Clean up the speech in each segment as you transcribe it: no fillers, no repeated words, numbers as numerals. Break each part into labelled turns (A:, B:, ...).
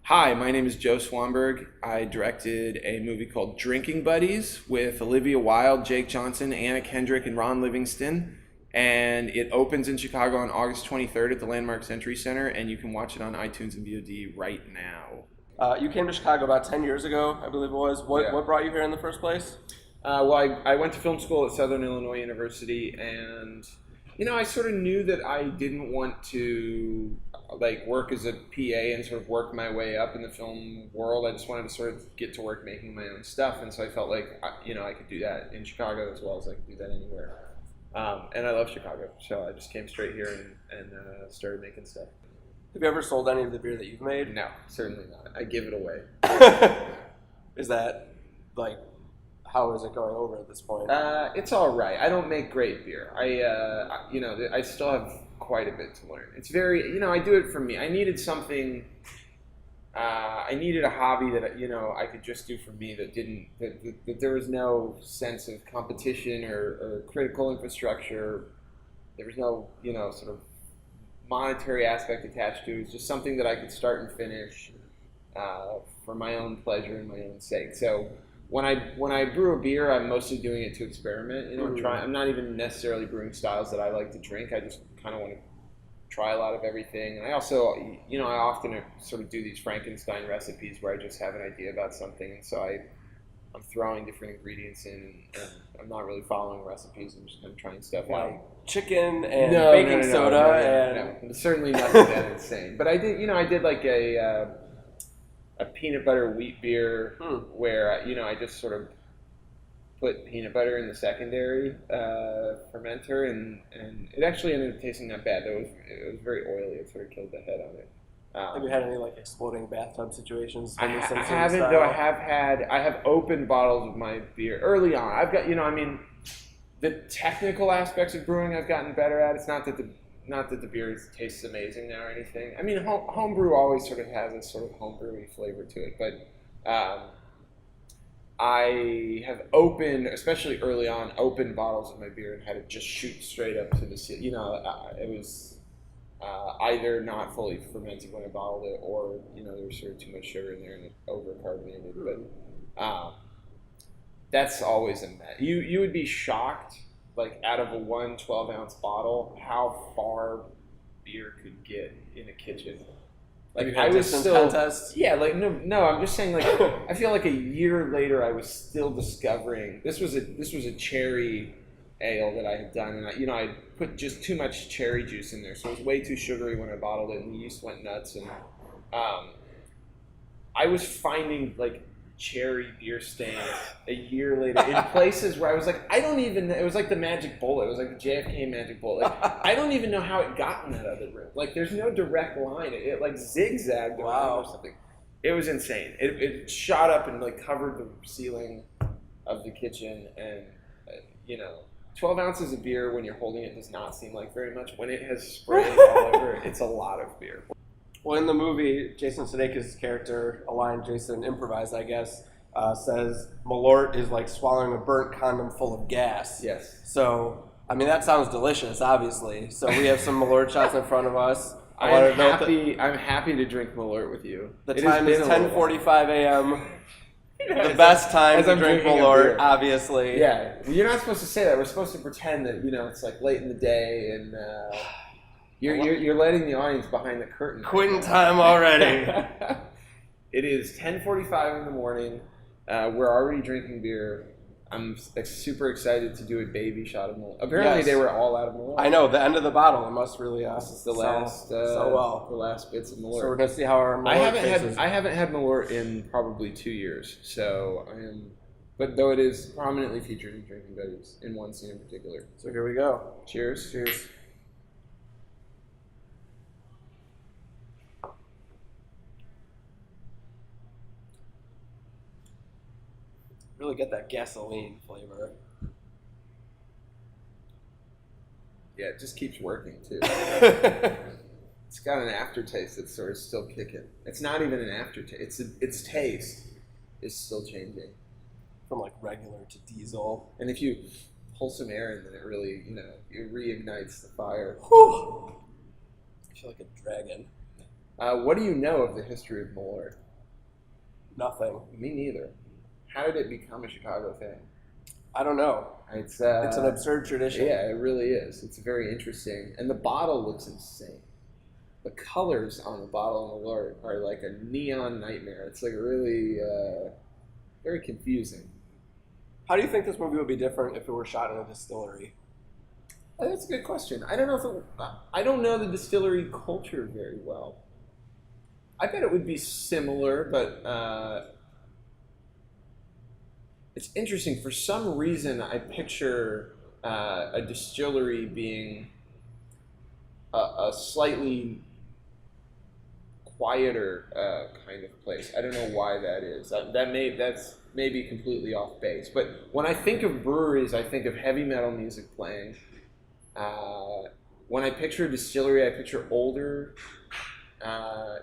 A: Hi, my name is Joe Swanberg. I directed a movie called Drinking Buddies with Olivia Wilde, Jake Johnson, Anna Kendrick, and Ron Livingston. And it opens in Chicago on August 23rd at the Landmark Century Center, and you can watch it on iTunes and VOD right now.
B: You came to Chicago about 10 years ago, I believe it was. What brought you here in the first place?
A: I went to film school at Southern Illinois University, and I sort of knew that I didn't want to work as a PA and sort of work my way up in the film world. I just wanted to sort of get to work making my own stuff, and so I felt like I could do that in Chicago as well as I could do that anywhere. And I love Chicago, so I just came straight here and started making stuff.
B: Have you ever sold any of the beer that you've made?
A: No, certainly not. I give it away.
B: Is that how is it going over at this point?
A: It's all right. I don't make great beer. I still have quite a bit to learn. It's very, I do it for me. I needed something. I needed a hobby that I could just do for me. That there was no sense of competition or critical infrastructure. There was no sort of monetary aspect attached to it. It's just something that I could start and finish for my own pleasure and my own sake. So when I brew a beer, I'm mostly doing it to experiment. I'm not even necessarily brewing styles that I like to drink. I just kind of want to try a lot of everything. And I also, I often sort of do these Frankenstein recipes where I just have an idea about something, and so I'm throwing different ingredients in, and I'm not really following recipes. I'm just kind of trying stuff out.
B: Chicken and baking soda
A: and certainly nothing that insane. But I did like a peanut butter wheat beer where I just sort of put peanut butter in the secondary fermenter, and it actually ended up tasting not bad. It was very oily. It sort of killed the head on it.
B: Have you had any exploding bathtub situations?
A: I haven't, though. I have opened bottles of my beer early on. I've got the technical aspects of brewing I've gotten better at. It's not that the beer tastes amazing now or anything. I mean, homebrew always sort of has a sort of homebrewy flavor to it, but I have opened, especially early on, opened bottles of my beer and had it just shoot straight up to the ceiling. It was either not fully fermented when I bottled it, or there was sort of too much sugar in there and it over-carbonated. But that's always a mess. You would be shocked, out of a 12-ounce bottle, how far beer could get in a kitchen.
B: I was still contest?
A: Yeah, no. I'm just saying, I feel like a year later, I was still discovering. This was a cherry ale that I had done, and I put just too much cherry juice in there, so it was way too sugary when I bottled it, and the yeast went nuts. And I was finding cherry beer stains a year later in places where I was I don't even. It was like the magic bullet. It was like the JFK magic bullet. I don't even know how it got in that other room. There's no direct line. It zigzagged around or something. It was insane. It shot up and covered the ceiling of the kitchen, and 12 ounces of beer when you're holding it does not seem like very much. When it has sprayed all over, it's a lot of beer.
B: Well, in the movie, Jason Sudeikis' character, a line Jason improvised, I guess, says Malort is like swallowing a burnt condom full of gas.
A: Yes.
B: So, I mean, that sounds delicious, obviously. So we have some Malort shots in front of us.
A: I'm happy to drink Malort with you.
B: The time is 10:45 a.m. The best time to drink Malort, obviously.
A: Yeah, you're not supposed to say that. We're supposed to pretend that it's late in the day, and you're letting the audience behind the curtain.
B: Quitting time already.
A: It is 10:45 in the morning. We're already drinking beer. I'm super excited to do a baby shot of Malort. Apparently, They were all out of Malort.
B: I know, the end of the bottle. It must really
A: this is the last the last bits of Malort.
B: So we're gonna see how our Malort
A: I haven't had Malort in probably 2 years. So I am, but though it is prominently featured in Drinking Buddies in one scene in particular.
B: So here we go.
A: Cheers.
B: Cheers. Really get that gasoline flavor.
A: Yeah, it just keeps working too. It's got an aftertaste that's sort of still kicking. It's not even an aftertaste. Its taste is still changing
B: from regular to diesel.
A: And if you pull some air in, then it really, it reignites the fire.
B: Whew. I feel like a dragon.
A: What do you know of the history of Malort?
B: Nothing.
A: Me neither. How did it become a Chicago thing?
B: I don't know.
A: It's
B: an absurd tradition.
A: Yeah, it really is. It's very interesting, and the bottle looks insane. The colors on the bottle of Malort are like a neon nightmare. It's like really very confusing.
B: How do you think this movie would be different if it were shot in a distillery?
A: That's a good question. I don't know if I don't know the distillery culture very well. I bet it would be similar, but it's interesting. For some reason, I picture a distillery being a slightly quieter kind of place. I don't know why that is. That's maybe completely off base. But when I think of breweries, I think of heavy metal music playing. When I picture a distillery, I picture older. I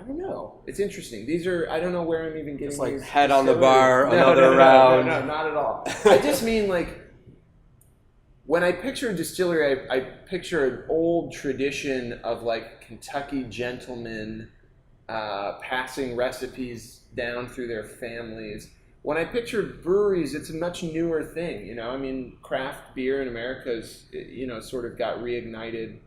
A: don't know. It's interesting. These are, I don't know where I'm even getting
B: It's like
A: these
B: head on the
A: distilleries.
B: bar, another round.
A: No, not at all. I just mean like, when I picture a distillery, I picture an old tradition of like Kentucky gentlemen passing recipes down through their families. When I picture breweries, it's a much newer thing. I mean, craft beer in America is, sort of got reignited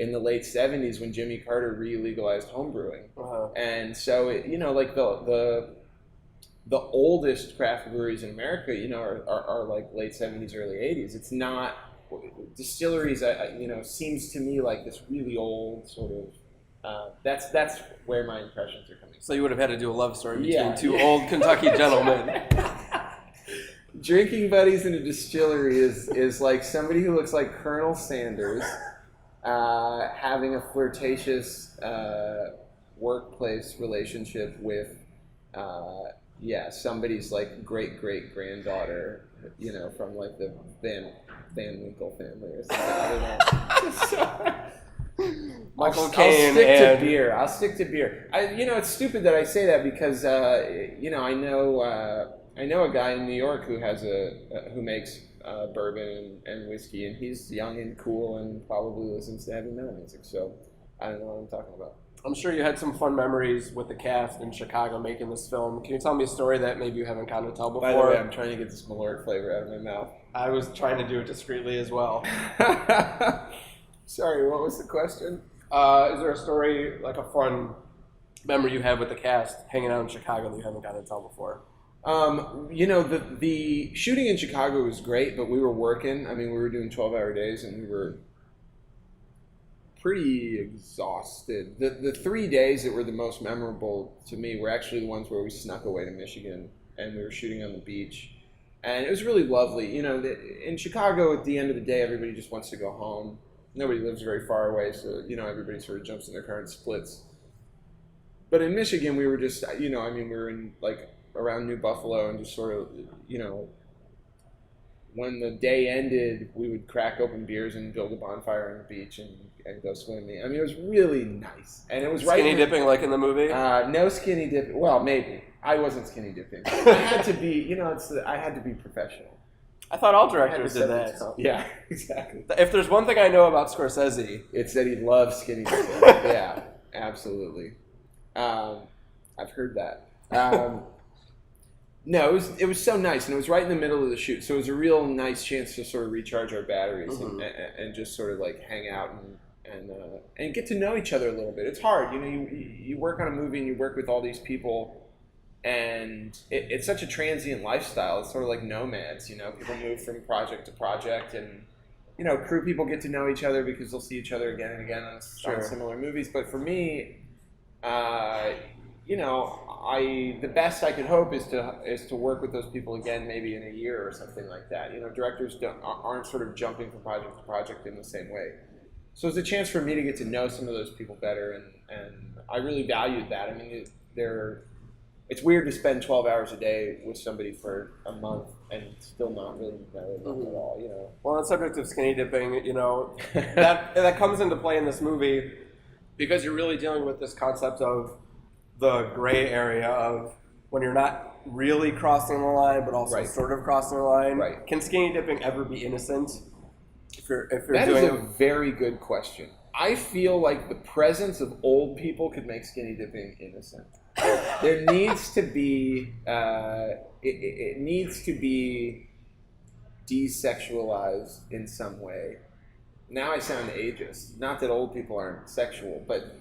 A: in the late 70s when Jimmy Carter re-legalized homebrewing.
B: Uh-huh.
A: And so, like the oldest craft breweries in America, are like late 70s, early 80s. It's not, distilleries, seems to me like this really old sort of, that's where my impressions are coming from.
B: So you would have had to do a love story between two old Kentucky gentlemen.
A: Drinking buddies in a distillery is like somebody who looks like Colonel Sanders having a flirtatious workplace relationship with somebody's like great granddaughter, from like the Van Winkle family or something. I don't know.
B: Michael
A: I'll
B: Caine
A: stick
B: and
A: to beer. I'll stick to beer. It's stupid that I say that because I know a guy in New York who has who makes bourbon and whiskey, and he's young and cool and probably listens to heavy metal music. So I don't know what I'm talking about.
B: I'm sure you had some fun memories with the cast in Chicago making this film. Can you tell me a story that maybe you haven't gotten to tell before?
A: By the way, I'm trying to get this Malort flavor out of my mouth.
B: I was trying to do it discreetly as well.
A: Sorry, what was the question?
B: Is there a story, like a fun memory you had with the cast hanging out in Chicago that you haven't gotten to tell before?
A: The shooting in Chicago was great, but we were working. I mean, we were doing 12-hour days, and we were pretty exhausted. The 3 days that were the most memorable to me were actually the ones where we snuck away to Michigan, and we were shooting on the beach. And it was really lovely. In Chicago, at the end of the day, everybody just wants to go home. Nobody lives very far away, so, everybody sort of jumps in their car and splits. But in Michigan, we were just, we were in, like, around New Buffalo and just sort of, when the day ended, we would crack open beers and build a bonfire on the beach and go swimming. I mean, it was really nice. And it was right
B: skinny dipping like in the movie?
A: No skinny dipping. Well, maybe. I wasn't skinny dipping. I had to be, I had to be professional.
B: I thought all directors did that.
A: Yeah, exactly.
B: If there's one thing I know about Scorsese,
A: it's that he loves skinny dipping. Yeah, absolutely. I've heard that. No, it was so nice, and it was right in the middle of the shoot, so it was a real nice chance to sort of recharge our batteries and just sort of like hang out and get to know each other a little bit. It's hard, you work on a movie and you work with all these people. And it's such a transient lifestyle. It's sort of like nomads, People move from project to project, and crew people get to know each other because they'll see each other again and again on similar movies. But for me, the best I could hope is to work with those people again, maybe in a year or something like that. Directors aren't sort of jumping from project to project in the same way. So it's a chance for me to get to know some of those people better, and I really valued that. I mean, it's weird to spend 12 hours a day with somebody for a month and still not really know them at all,
B: Well, on the subject of skinny dipping, that comes into play in this movie because you're really dealing with this concept of the gray area of when you're not really crossing the line, but also sort of crossing the line.
A: Right.
B: Can skinny dipping ever be innocent? If you're
A: that
B: doing
A: is a very good question. I feel like the presence of old people could make skinny dipping innocent. There needs to be it needs to be desexualized in some way. Now I sound ageist. Not that old people aren't sexual, but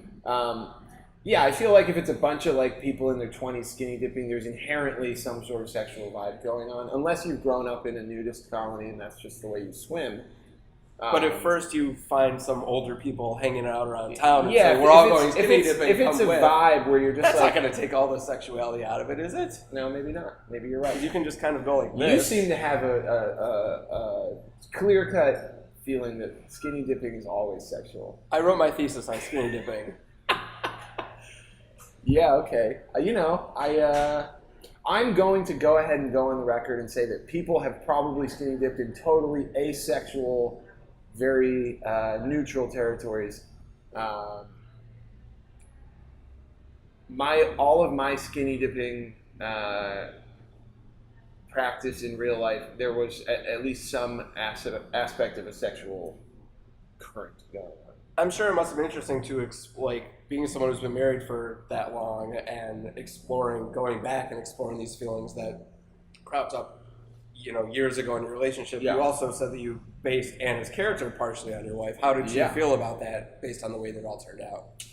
A: yeah, I feel like if it's a bunch of like people in their 20s skinny dipping, there's inherently some sort of sexual vibe going on, unless you've grown up in a nudist colony and that's just the way you swim.
B: But if first you find some older people hanging out around town and
A: yeah,
B: say, we're all going skinny dipping,
A: if it's a vibe where you're just
B: that's
A: like...
B: not going to take all the sexuality out of it, is it?
A: No, maybe not. Maybe you're right.
B: You can just kind of go like this.
A: You seem to have a clear-cut feeling that skinny dipping is always sexual.
B: I wrote my thesis on skinny dipping.
A: Yeah, okay. I'm going to go ahead and go on the record and say that people have probably skinny dipped in totally asexual, very neutral territories. All of my skinny dipping practice in real life, there was at least some aspect of a sexual current going on.
B: I'm sure it must have been interesting to being someone who's been married for that long and going back and exploring these feelings that cropped up, years ago in your relationship.
A: Yeah.
B: You also said that you based Anna's character partially on your wife. How did you feel about that based on the way that it all turned out?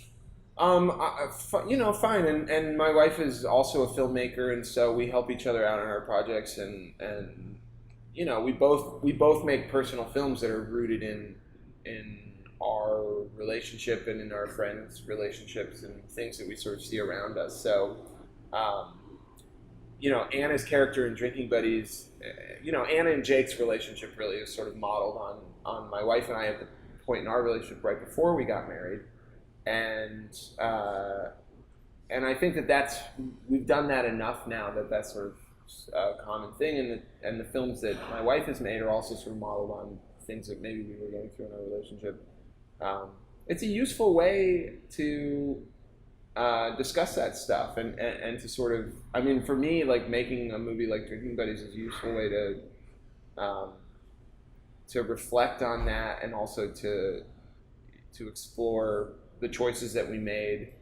A: Fine. And my wife is also a filmmaker, and so we help each other out on our projects, and we both make personal films that are rooted in our relationship and in our friends' relationships and things that we sort of see around us. So, Anna's character in Drinking Buddies, Anna and Jake's relationship really is sort of modeled on my wife and I at the point in our relationship right before we got married. And I think we've done that enough now that's sort of a common thing. And the films that my wife has made are also sort of modeled on things that maybe we were going through in our relationship. It's a useful way to discuss that stuff and to sort of, for me, like making a movie like Drinking Buddies is a useful way to reflect on that and also to explore the choices that we made,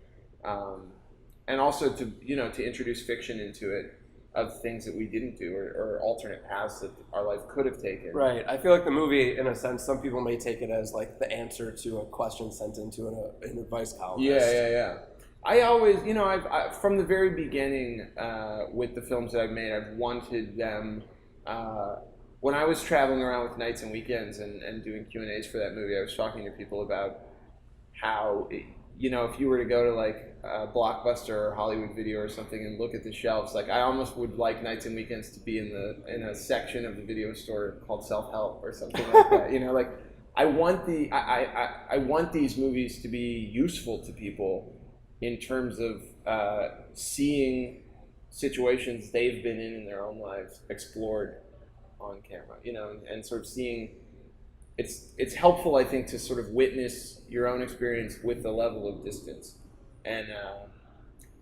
A: and also to introduce fiction into it of things that we didn't do or alternate paths that our life could have taken.
B: Right. I feel like the movie, in a sense, some people may take it as like the answer to a question sent into an advice column.
A: Yeah. I always, I've from the very beginning with the films that I've made, I've wanted them. When I was traveling around with nights and weekends and doing Q&As for that movie, I was talking to people about how, if you were to go to like a Blockbuster or Hollywood Video or something and look at the shelves, like I almost would like nights and weekends to be in a section of the video store called Selfhelp or something like that. Like I want these movies to be useful to people in terms of seeing situations they've been in their own lives explored on camera, and sort of seeing. It's helpful, I think, to sort of witness your own experience with a level of distance. And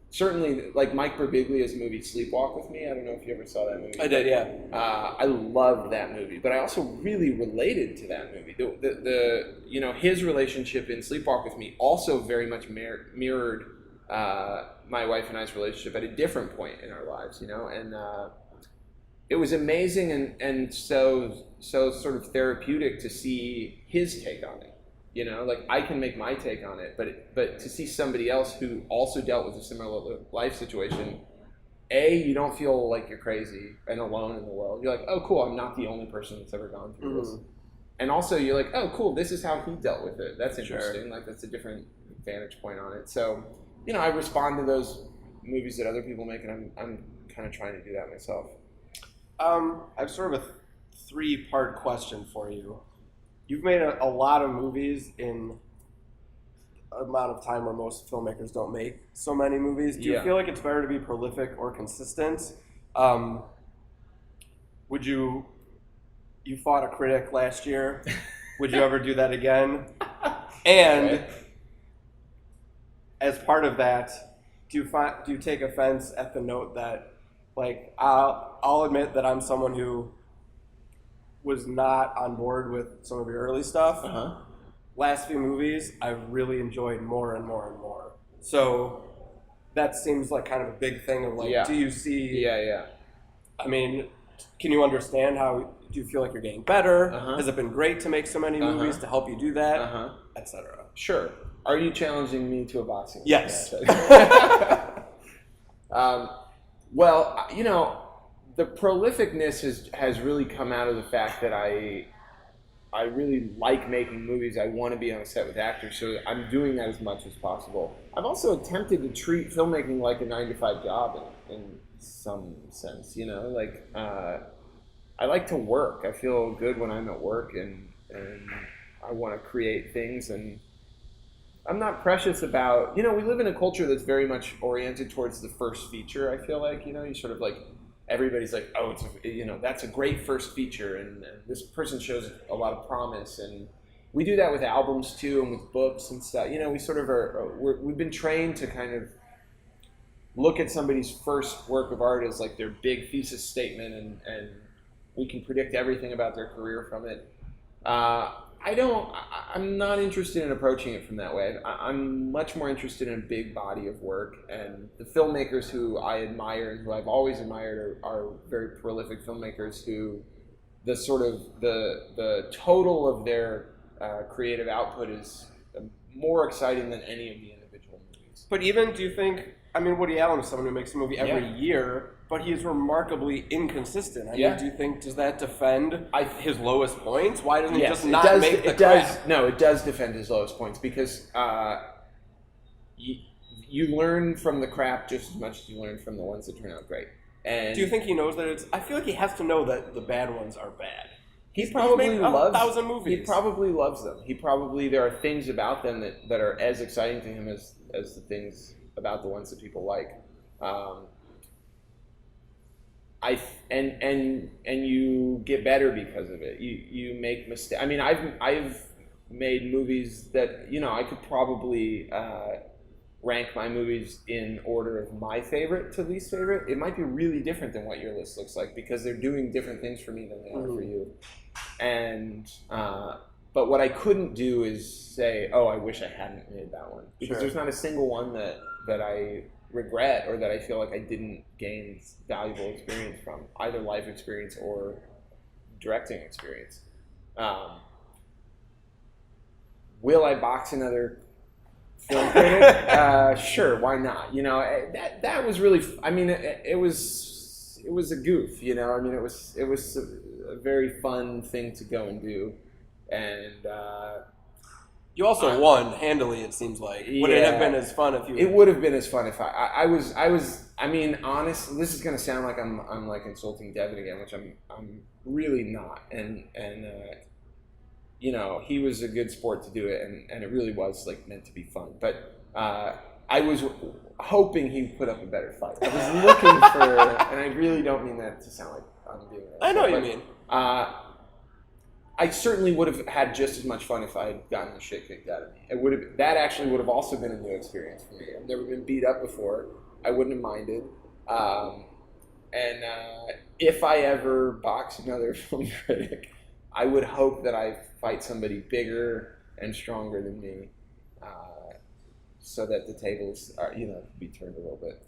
A: certainly, like Mike Birbiglia's movie Sleepwalk with Me, I don't know if you ever saw that movie.
B: I did, yeah.
A: I loved that movie, but I also really related to that movie. His relationship in Sleepwalk with Me also very much mirrored my wife and I's relationship at a different point in our lives, and it was amazing and so sort of therapeutic to see his take on it. Like I can make my take on it, but to see somebody else who also dealt with a similar life situation, you don't feel like you're crazy and alone in the world. You're like, oh, cool, I'm not the only person that's ever gone through this. And also you're like, oh, cool, this is how he dealt with it. That's interesting. Sure. Like that's a different vantage point on it. So, I respond to those movies that other people make, and I'm kind of trying to do that myself.
B: I have sort of a three-part question for you. You've made a lot of movies in an amount of time where most filmmakers don't make so many movies. Do you feel like it's better to be prolific or consistent? You fought a critic last year. Would you ever do that again? And as part of that, do you take offense at the note that, like, I'll admit that I'm someone who was not on board with some of your early stuff, last few movies I've really enjoyed more and more and more. So that seems like kind of a big thing of like, do you see?
A: Yeah.
B: I mean, can you understand how? Do you feel like you're getting better? Has it been great to make so many movies to help you do that, etc.?
A: Sure. Are you challenging me to a boxing match?
B: Yes.
A: Well, you know, the prolificness has really come out of the fact that I really like making movies. I want to be on a set with actors, so I'm doing that as much as possible. I've also attempted to treat filmmaking like a 9-to-5 job in some sense, you know, like I like to work. I feel good when I'm at work, and I want to create things, and I'm not precious about, you know, we live in a culture that's very much oriented towards the first feature. I feel like, you know, you sort of like, everybody's like, oh, you know, that's a great first feature, and this person shows a lot of promise, and we do that with albums too, and with books and stuff. You know, we sort of we've been trained to kind of look at somebody's first work of art as like their big thesis statement, and we can predict everything about their career from it. I'm not interested in approaching it from that way. I'm much more interested in a big body of work, and the filmmakers who I admire and who I've always admired are very prolific filmmakers who the sort of the total of their creative output is more exciting than any of the individual movies.
B: But even, do you think, I mean, Woody Allen is someone who makes a movie every year, but he's remarkably inconsistent. I mean, do you think, does that defend his lowest points? Why doesn't he just not make the crap?
A: No, it does defend his lowest points, because you learn from the crap just as much as you learn from the ones that turn out great. And
B: do you think he knows that it's... I feel like he has to know that the bad ones are bad.
A: He probably
B: made
A: loves
B: 1,000 movies.
A: He probably loves them. There are things about them that are as exciting to him as the things about the ones that people like. And you get better because of it. You make mistakes. I mean, I've made movies that, you know, I could probably rank my movies in order of my favorite to least favorite. It might be really different than what your list looks like, because they're doing different things for me than they are for you. And but what I couldn't do is say, oh, I wish I hadn't made that one, because there's not a single one that I regret or that I feel like I didn't gain valuable experience from, either life experience or directing experience. Will I box another film critic? Sure, why not? You know, that was really. I mean, it was a goof. You know, I mean, it was a very fun thing to go and do, and.
B: You also won handily, it seems like. Would it have been as fun if you...
A: It would have been as fun if I was, I mean, honest, this is going to sound like I'm like insulting Devin again, which I'm really not. And you know, he was a good sport to do it, and it really was like meant to be fun. But I was hoping he'd put up a better fight. I was looking for, and I really don't mean that to sound like I'm doing that.
B: I know what you mean.
A: I certainly would have had just as much fun if I had gotten the shit kicked out of me. That actually would have also been a new experience for me. I've never been beat up before. I wouldn't have minded. And if I ever box another film critic, I would hope that I fight somebody bigger and stronger than me, so that the tables are, you know, be turned a little bit.